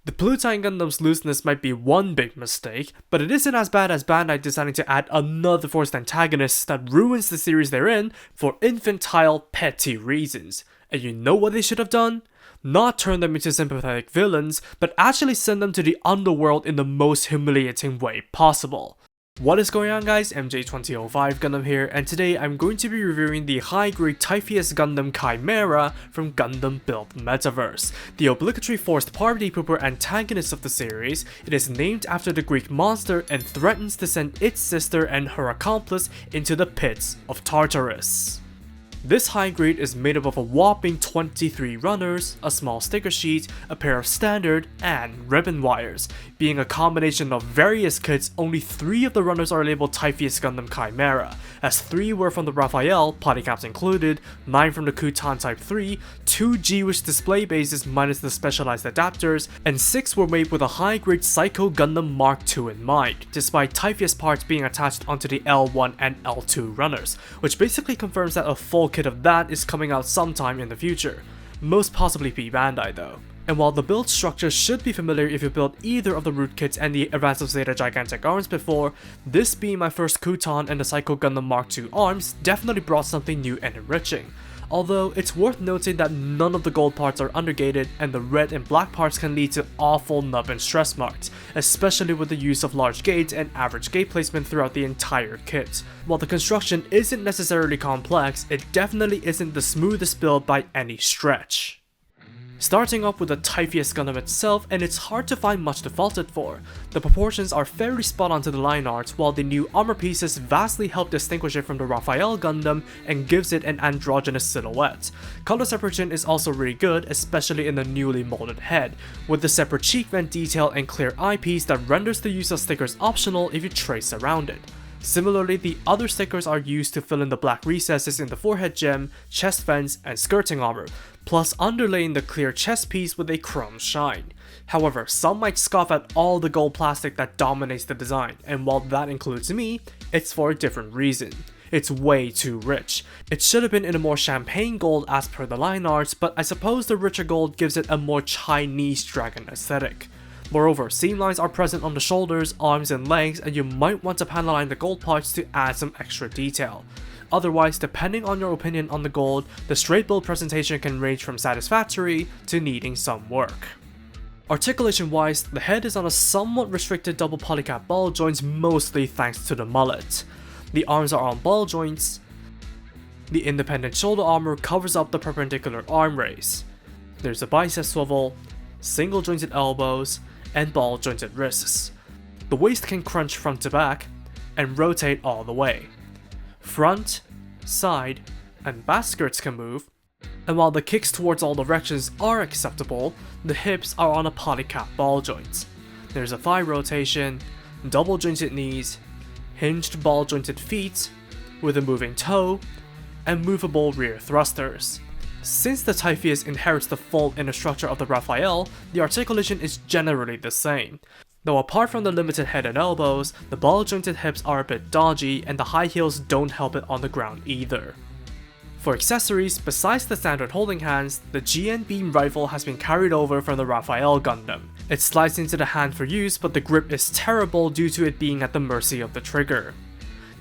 The Pluton Gundam's looseness might be one big mistake, but it isn't as bad as Bandai deciding to add another forced antagonist that ruins the series they're in for infantile, petty reasons. And you know what they should have done? Not turn them into sympathetic villains, but actually send them to the underworld in the most humiliating way possible. What is going on, guys? MJ2005 Gundam here, and today I'm going to be reviewing the high-grade Typhoeus Gundam Chimera from Gundam Build Metaverse. The obligatory forced party pooper antagonist of the series, it is named after the Greek monster and threatens to send its sister and her accomplice into the pits of Tartarus. This high grade is made up of a whopping 23 runners, a small sticker sheet, a pair of standard, and ribbon wires. Being a combination of various kits, only 3 of the runners are labeled Typhoeus Gundam Chimera, as 3 were from the Raphael, polycaps included, 9 from the Kutan Type III, 2 G-Wish display bases minus the specialized adapters, and 6 were made with a high grade Psycho Gundam Mk-II in mind, despite Typhoeus parts being attached onto the L1 and L2 runners, which basically confirms that a full kit of that is coming out sometime in the future. Most possibly be Bandai though. And while the build structure should be familiar if you built either of the root kits and the Advanced of Zeta gigantic arms before, this being my first Kutan and the Psycho Gundam Mk-II arms definitely brought something new and enriching. Although it's worth noting that none of the gold parts are undergated and the red and black parts can lead to awful nub and stress marks, especially with the use of large gates and average gate placement throughout the entire kit. While the construction isn't necessarily complex, it definitely isn't the smoothest build by any stretch. Starting off with the Typhoeus Gundam itself, and it's hard to find much to fault it for. The proportions are fairly spot on to the line art, while the new armor pieces vastly help distinguish it from the Raphael Gundam and gives it an androgynous silhouette. Color separation is also really good, especially in the newly molded head, with the separate cheek vent detail and clear eyepiece that renders the use of stickers optional if you trace around it. Similarly, the other stickers are used to fill in the black recesses in the forehead gem, chest vents, and skirting armor, plus underlaying the clear chest piece with a chrome shine. However, some might scoff at all the gold plastic that dominates the design, and while that includes me, it's for a different reason. It's way too rich. It should have been in a more champagne gold as per the line arts, but I suppose the richer gold gives it a more Chinese dragon aesthetic. Moreover, seam lines are present on the shoulders, arms, and legs, and you might want to panelline the gold parts to add some extra detail. Otherwise, depending on your opinion on the gold, the straight build presentation can range from satisfactory to needing some work. Articulation wise, the head is on a somewhat restricted double polycap ball joints, mostly thanks to the mullet. The arms are on ball joints. The independent shoulder armor covers up the perpendicular arm raise. There's a bicep swivel, single jointed elbows, and ball jointed wrists. The waist can crunch front to back and rotate all the way. Front, side, and back skirts can move, and while the kicks towards all directions are acceptable, the hips are on a polycap ball joint. There's a thigh rotation, double jointed knees, hinged ball jointed feet with a moving toe, and movable rear thrusters. Since the Typhoeus inherits the full inner structure of the Raphael, the articulation is generally the same. Though apart from the limited head and elbows, the ball jointed hips are a bit dodgy and the high heels don't help it on the ground either. For accessories, besides the standard holding hands, the GN beam rifle has been carried over from the Raphael Gundam. It slides into the hand for use, but the grip is terrible due to it being at the mercy of the trigger.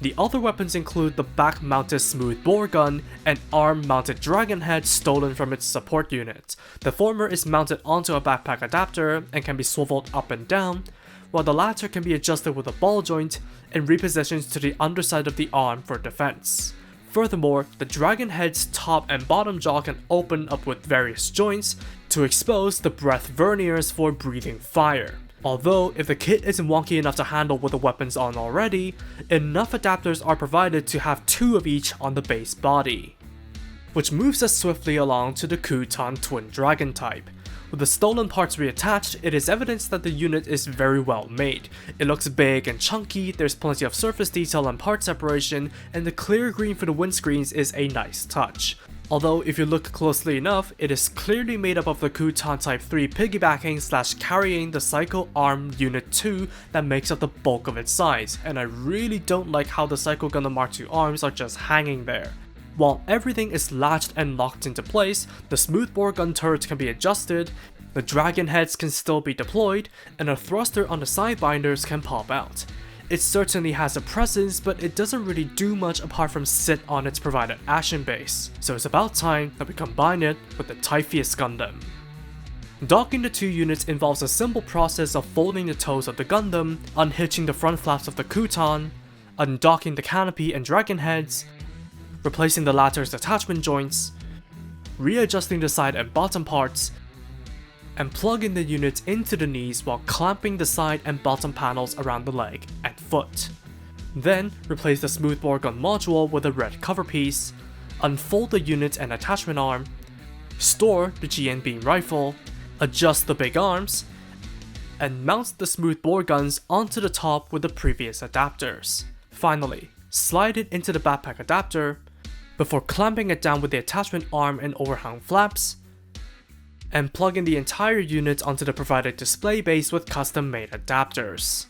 The other weapons include the back-mounted smooth bore gun and arm-mounted dragon head stolen from its support unit. The former is mounted onto a backpack adapter and can be swiveled up and down, while the latter can be adjusted with a ball joint and repositioned to the underside of the arm for defense. Furthermore, the dragon head's top and bottom jaw can open up with various joints to expose the breath verniers for breathing fire. Although, if the kit isn't wonky enough to handle with the weapons on already, enough adapters are provided to have 2 of each on the base body. Which moves us swiftly along to the Kutan twin dragon type. With the stolen parts reattached, it is evidence that the unit is very well made. It looks big and chunky, there's plenty of surface detail and part separation, and the clear green for the windscreens is a nice touch. Although if you look closely enough, it is clearly made up of the Kutan Type III piggybacking / carrying the Psycho Arm Unit 2 that makes up the bulk of its size, and I really don't like how the Psycho Gundam Mk-II arms are just hanging there. While everything is latched and locked into place, the smoothbore gun turret can be adjusted, The dragon heads can still be deployed, and a thruster on the side binders can pop out. It certainly has a presence, but it doesn't really do much apart from sit on its provided action base, so it's about time that we combine it with the Typhoeus Gundam. Docking the two units involves a simple process of folding the toes of the Gundam, unhitching the front flaps of the Kutan, undocking the canopy and dragon heads, replacing the latter's attachment joints, readjusting the side and bottom parts, and plugging the units into the knees while clamping the side and bottom panels around the leg and foot. Then, replace the smoothbore gun module with a red cover piece, unfold the unit and attachment arm, store the GN beam rifle, adjust the big arms, and mount the smoothbore guns onto the top with the previous adapters. Finally, slide it into the backpack adapter, before clamping it down with the attachment arm and overhang flaps, and plugging the entire unit onto the provided display base with custom made adapters.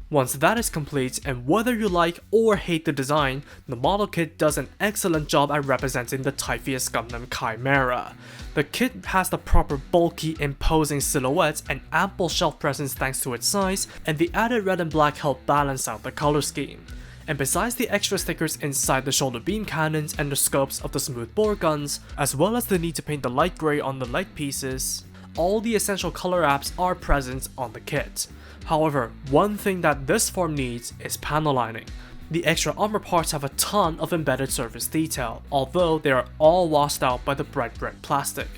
Once that is complete, and whether you like or hate the design, the model kit does an excellent job at representing the Typhoeus Gundam Chimera. The kit has the proper bulky, imposing silhouette and ample shelf presence thanks to its size, and the added red and black help balance out the color scheme. And besides the extra stickers inside the shoulder beam cannons and the scopes of the smoothbore guns, as well as the need to paint the light grey on the leg pieces, all the essential color apps are present on the kit. However, one thing that this form needs is panel lining. The extra armor parts have a ton of embedded surface detail, although they are all washed out by the bright red plastic.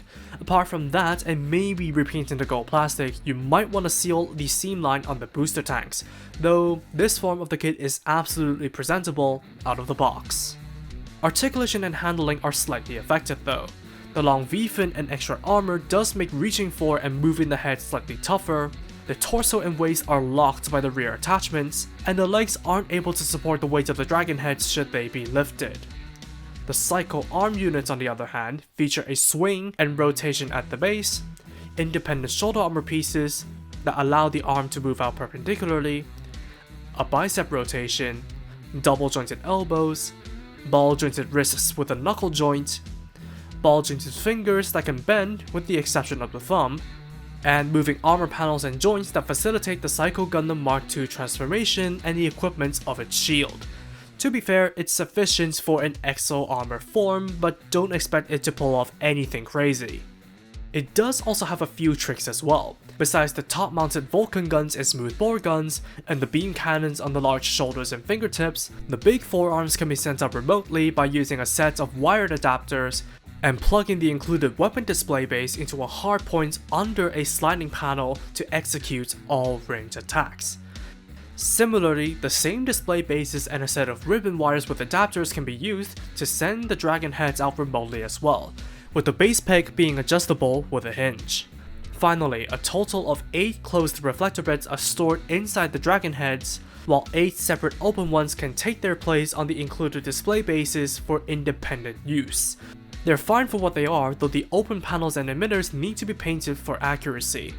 Apart from that, and maybe repainting the gold plastic, you might want to seal the seam line on the booster tanks, though this form of the kit is absolutely presentable out of the box. Articulation and handling are slightly affected though. The long V-fin and extra armor does make reaching for and moving the head slightly tougher. The torso and waist are locked by the rear attachments, and the legs aren't able to support the weight of the dragon heads should they be lifted. The Psycho arm units on the other hand feature a swing and rotation at the base, independent shoulder armor pieces that allow the arm to move out perpendicularly, a bicep rotation, double jointed elbows, ball jointed wrists with a knuckle joint, ball jointed fingers that can bend with the exception of the thumb, and moving armor panels and joints that facilitate the Psycho Gundam Mk-II transformation and the equipment of its shield. To be fair, it's sufficient for an exoarmor form, but don't expect it to pull off anything crazy. It does also have a few tricks as well. Besides the top-mounted Vulcan guns and smoothbore guns, and the beam cannons on the large shoulders and fingertips, the big forearms can be sent up remotely by using a set of wired adapters, and plugging the included weapon display base into a hardpoint under a sliding panel to execute all ranged attacks. Similarly, the same display bases and a set of ribbon wires with adapters can be used to send the dragon heads out remotely as well, with the base peg being adjustable with a hinge. Finally, a total of 8 closed reflector beds are stored inside the dragon heads, while 8 separate open ones can take their place on the included display bases for independent use. They're fine for what they are, though the open panels and emitters need to be painted for accuracy.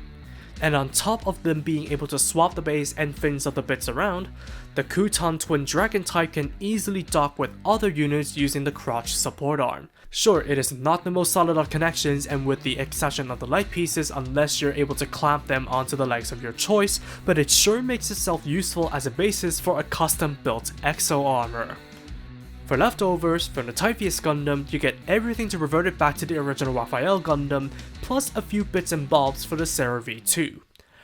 And on top of them being able to swap the base and fins of the bits around, the Kutan twin dragon type can easily dock with other units using the crotch support arm. Sure, it is not the most solid of connections, and with the exception of the leg pieces unless you're able to clamp them onto the legs of your choice, but it sure makes itself useful as a basis for a custom built exo armor. For leftovers from the Typhoeus Gundam, you get everything to revert it back to the original Raphael Gundam, plus a few bits and bobs for the Sarah V2.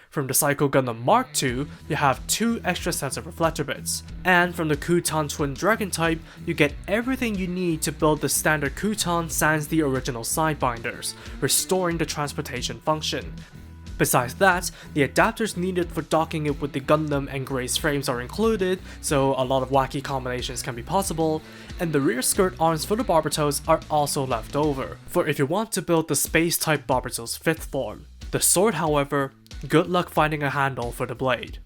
From the Psycho Gundam Mk-II, you have 2 extra sets of reflector bits, and from the Kutan twin dragon type, you get everything you need to build the standard Kutan sans the original sidebinders, restoring the transportation function. Besides that, the adapters needed for docking it with the Gundam and Grace frames are included, so a lot of wacky combinations can be possible, and the rear skirt arms for the Barbatos are also left over, for if you want to build the space-type Barbatos 5th form. The sword, however, good luck finding a handle for the blade.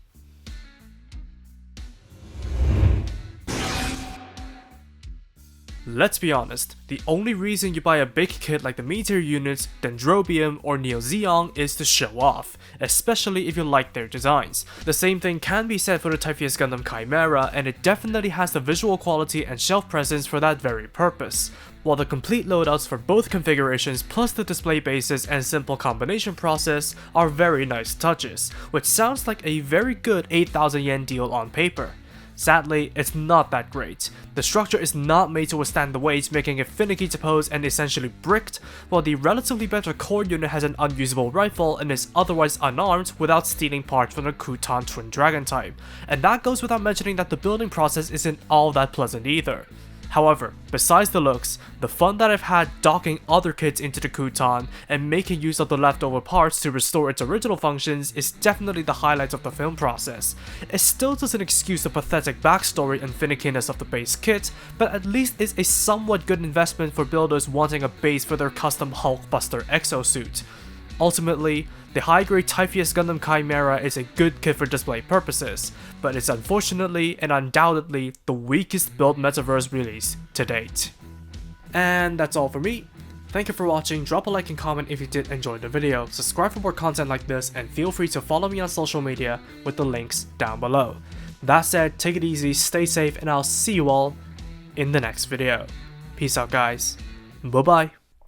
Let's be honest, the only reason you buy a big kit like the Meteor units, Dendrobium, or Neo Zeong is to show off, especially if you like their designs. The same thing can be said for the Typhoeus Gundam Chimera, and it definitely has the visual quality and shelf presence for that very purpose. While the complete loadouts for both configurations plus the display bases and simple combination process are very nice touches, which sounds like a very good 8,000 yen deal on paper. Sadly, it's not that great. The structure is not made to withstand the weight, making it finicky to pose and essentially bricked, while the relatively better core unit has an unusable rifle and is otherwise unarmed without stealing parts from the Kutan Twin Dragon type, and that goes without mentioning that the building process isn't all that pleasant either. However, besides the looks, the fun that I've had docking other kits into the Kutan and making use of the leftover parts to restore its original functions is definitely the highlight of the film process. It still doesn't excuse the pathetic backstory and finickiness of the base kit, but at least it's a somewhat good investment for builders wanting a base for their custom Hulkbuster exosuit. Ultimately, the high-grade Typhoeus Gundam Chimera is a good kit for display purposes, but it's unfortunately and undoubtedly the weakest built Metaverse release to date. And that's all for me. Thank you for watching, drop a like and comment if you did enjoy the video, subscribe for more content like this, and feel free to follow me on social media with the links down below. That said, take it easy, stay safe, and I'll see you all in the next video. Peace out guys, bye bye.